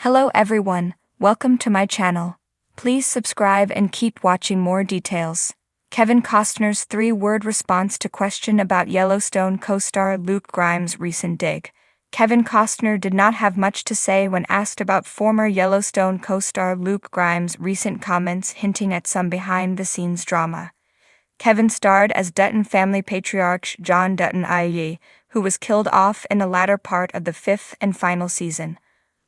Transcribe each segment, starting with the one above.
Hello everyone, welcome to my channel. Please subscribe and keep watching more details. Kevin Costner's three-word response to question about Yellowstone co-star Luke Grimes' recent dig. Kevin Costner did not have much to say when asked about former Yellowstone co-star Luke Grimes' recent comments hinting at some behind-the-scenes drama. Kevin starred as Dutton family patriarch John Dutton IE, who was killed off in the latter part of the fifth and final season.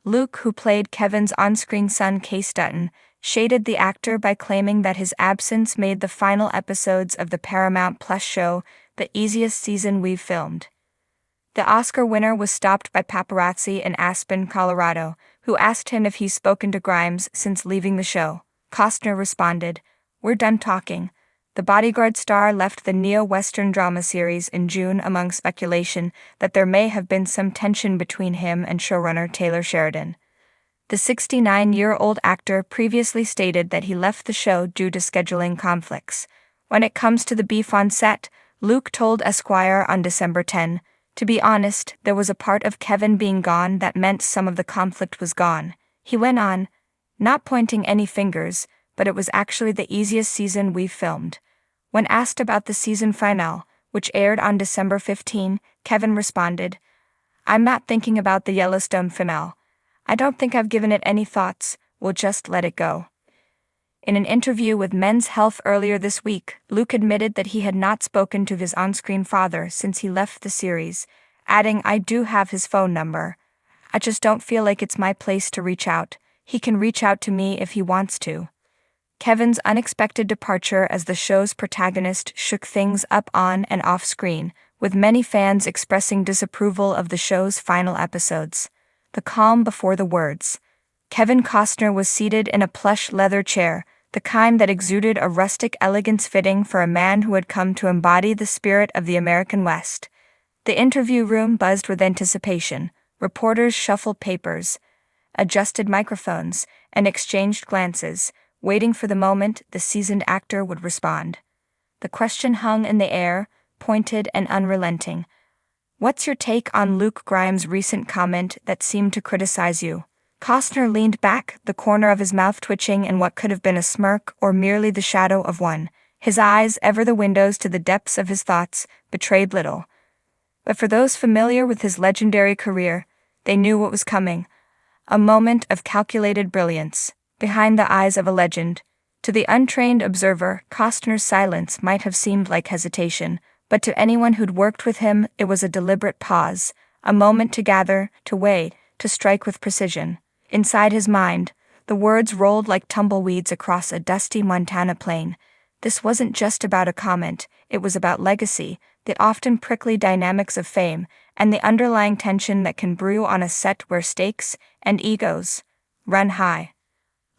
Luke, who played Kevin's on-screen son Case Dutton, shaded the actor by claiming that his absence made the final episodes of the Paramount Plus show the easiest season we've filmed. The Oscar winner was stopped by paparazzi in Aspen, Colorado, who asked him if he's spoken to Grimes since leaving the show. Costner responded, "We're done talking." The Bodyguard star left the neo-Western drama series in June among speculation that there may have been some tension between him and showrunner Taylor Sheridan. The 69-year-old actor previously stated that he left the show due to scheduling conflicts. When it comes to the beef on set, Luke told Esquire on December 10, "To be honest, there was a part of Kevin being gone that meant some of the conflict was gone." He went on, not pointing any fingers, but it was actually the easiest season we've filmed. When asked about the season finale, which aired on December 15, Kevin responded, "I'm not thinking about the Yellowstone finale. I don't think I've given it any thoughts, we'll just let it go." In an interview with Men's Health earlier this week, Luke admitted that he had not spoken to his on-screen father since he left the series, adding, "I do have his phone number. I just don't feel like it's my place to reach out. He can reach out to me if he wants to." Kevin's unexpected departure as the show's protagonist shook things up on and off screen, with many fans expressing disapproval of the show's final episodes. The calm before the words. Kevin Costner was seated in a plush leather chair, the kind that exuded a rustic elegance fitting for a man who had come to embody the spirit of the American West. The interview room buzzed with anticipation. Reporters shuffled papers, adjusted microphones, and exchanged glances, waiting for the moment the seasoned actor would respond. The question hung in the air, pointed and unrelenting. "What's your take on Luke Grimes' recent comment that seemed to criticize you?" Costner leaned back, the corner of his mouth twitching in what could have been a smirk or merely the shadow of one. His eyes, ever the windows to the depths of his thoughts, betrayed little. But for those familiar with his legendary career, they knew what was coming. A moment of calculated brilliance, behind the eyes of a legend. To the untrained observer, Costner's silence might have seemed like hesitation, but to anyone who'd worked with him, it was a deliberate pause, a moment to gather, to weigh, to strike with precision. Inside his mind, the words rolled like tumbleweeds across a dusty Montana plain. This wasn't just about a comment, it was about legacy, the often prickly dynamics of fame, and the underlying tension that can brew on a set where stakes and egos run high.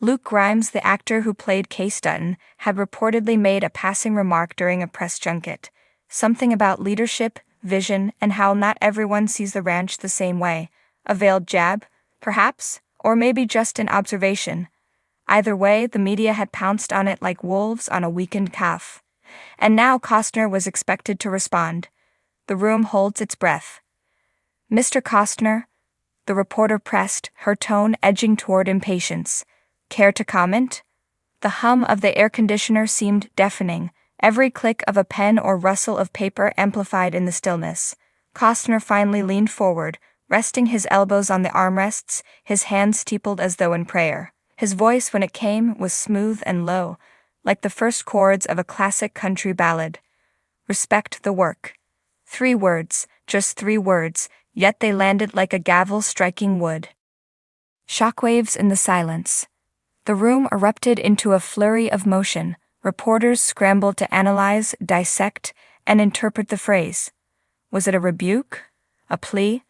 Luke Grimes, the actor who played Case Dutton, had reportedly made a passing remark during a press junket. Something about leadership, vision, and how not everyone sees the ranch the same way. A veiled jab, perhaps, or maybe just an observation. Either way, the media had pounced on it like wolves on a weakened calf. And now Costner was expected to respond. The room holds its breath. "Mr. Costner," the reporter pressed, her tone edging toward impatience. "Care to comment?" The hum of the air conditioner seemed deafening, every click of a pen or rustle of paper amplified in the stillness. Costner finally leaned forward, resting his elbows on the armrests, his hands steepled as though in prayer. His voice, when it came, was smooth and low, like the first chords of a classic country ballad. "Respect the work." 3 words, just 3 words, yet they landed like a gavel striking wood. Shockwaves in the silence. The room erupted into a flurry of motion. Reporters scrambled to analyze, dissect, and interpret the phrase. Was it a rebuke? A plea?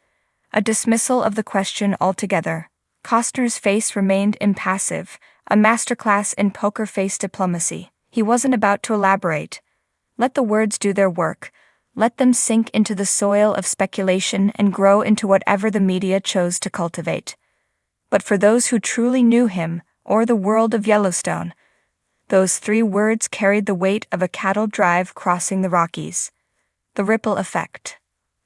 A dismissal of the question altogether? Costner's face remained impassive, a masterclass in poker face diplomacy. He wasn't about to elaborate. Let the words do their work. Let them sink into the soil of speculation and grow into whatever the media chose to cultivate. But for those who truly knew him, or the world of Yellowstone, those 3 words carried the weight of a cattle drive crossing the Rockies. The ripple effect.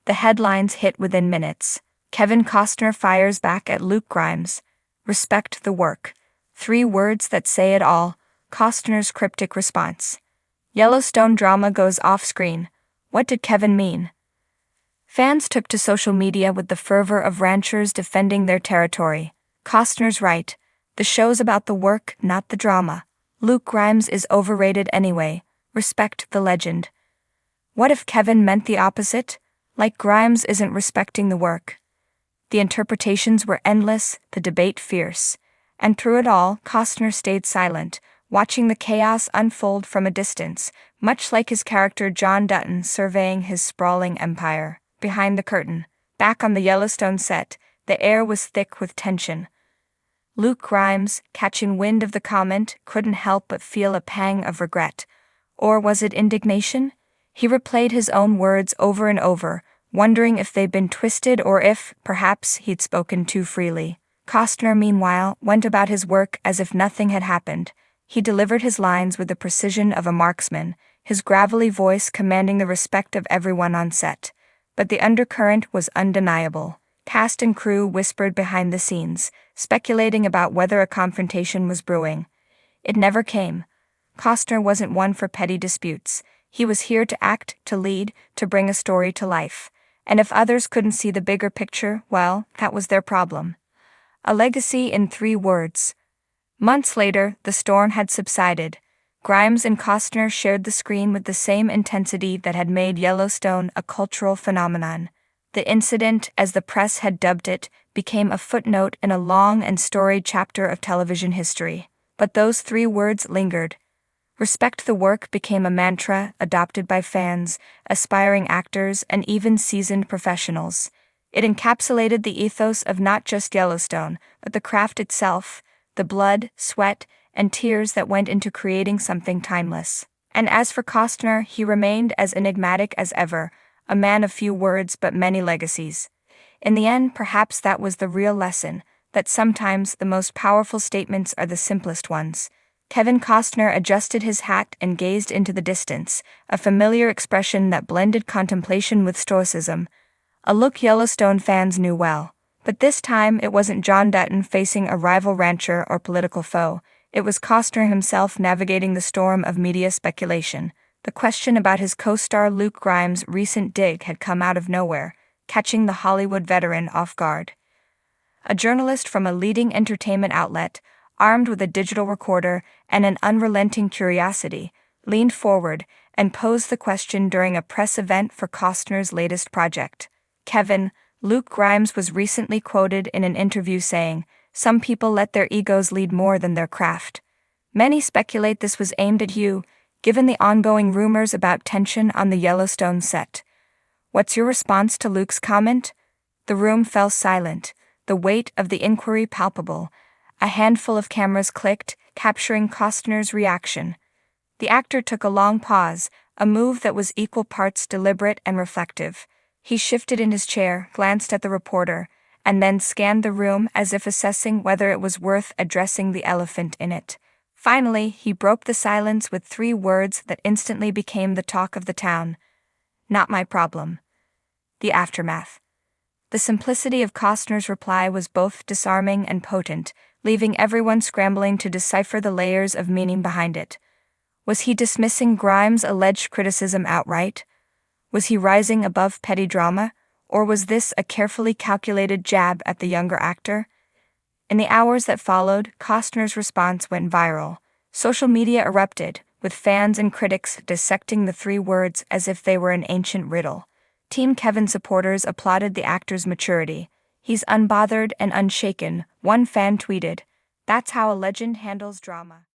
The headlines hit within minutes. Kevin Costner fires back at Luke Grimes. Respect the work. 3 words that say it all. Costner's cryptic response. Yellowstone drama goes off-screen. What did Kevin mean? Fans took to social media with the fervor of ranchers defending their territory. Costner's right. The show's about the work, not the drama. Luke Grimes is overrated anyway. Respect the legend. What if Kevin meant the opposite? Like Grimes isn't respecting the work. The interpretations were endless, the debate fierce. And through it all, Costner stayed silent, watching the chaos unfold from a distance, much like his character John Dutton surveying his sprawling empire. Behind the curtain, back on the Yellowstone set, the air was thick with tension. Luke Grimes, catching wind of the comment, couldn't help but feel a pang of regret. Or was it indignation? He replayed his own words over and over, wondering if they'd been twisted or if, perhaps, he'd spoken too freely. Costner, meanwhile, went about his work as if nothing had happened. He delivered his lines with the precision of a marksman, his gravelly voice commanding the respect of everyone on set. But the undercurrent was undeniable. Cast and crew whispered behind the scenes, speculating about whether a confrontation was brewing. It never came. Costner wasn't one for petty disputes. He was here to act, to lead, to bring a story to life. And if others couldn't see the bigger picture, well, that was their problem. A legacy in 3 words. Months later, the storm had subsided. Grimes and Costner shared the screen with the same intensity that had made Yellowstone a cultural phenomenon. The incident, as the press had dubbed it, became a footnote in a long and storied chapter of television history. But those 3 words lingered. Respect the work became a mantra adopted by fans, aspiring actors, and even seasoned professionals. It encapsulated the ethos of not just Yellowstone, but the craft itself, the blood, sweat, and tears that went into creating something timeless. And as for Costner, he remained as enigmatic as ever, a man of few words but many legacies. In the end, perhaps that was the real lesson, that sometimes the most powerful statements are the simplest ones. Kevin Costner adjusted his hat and gazed into the distance, a familiar expression that blended contemplation with stoicism. A look Yellowstone fans knew well. But this time it wasn't John Dutton facing a rival rancher or political foe. It was Costner himself navigating the storm of media speculation. The question about his co-star Luke Grimes' recent dig had come out of nowhere, catching the Hollywood veteran off guard. A journalist from a leading entertainment outlet, armed with a digital recorder and an unrelenting curiosity, leaned forward and posed the question during a press event for Costner's latest project. Kevin, Luke Grimes was recently quoted in an interview saying, "Some people let their egos lead more than their craft." Many speculate this was aimed at you, given the ongoing rumors about tension on the Yellowstone set. What's your response to Luke's comment? The room fell silent, the weight of the inquiry palpable. A handful of cameras clicked, capturing Costner's reaction. The actor took a long pause, a move that was equal parts deliberate and reflective. He shifted in his chair, glanced at the reporter, and then scanned the room as if assessing whether it was worth addressing the elephant in it. Finally, he broke the silence with 3 words that instantly became the talk of the town. Not my problem. The aftermath. The simplicity of Costner's reply was both disarming and potent, leaving everyone scrambling to decipher the layers of meaning behind it. Was he dismissing Grimes' alleged criticism outright? Was he rising above petty drama? Or was this a carefully calculated jab at the younger actor? In the hours that followed, Costner's response went viral. Social media erupted, with fans and critics dissecting the 3 words as if they were an ancient riddle. Team Kevin supporters applauded the actor's maturity. "He's unbothered and unshaken," one fan tweeted. "That's how a legend handles drama."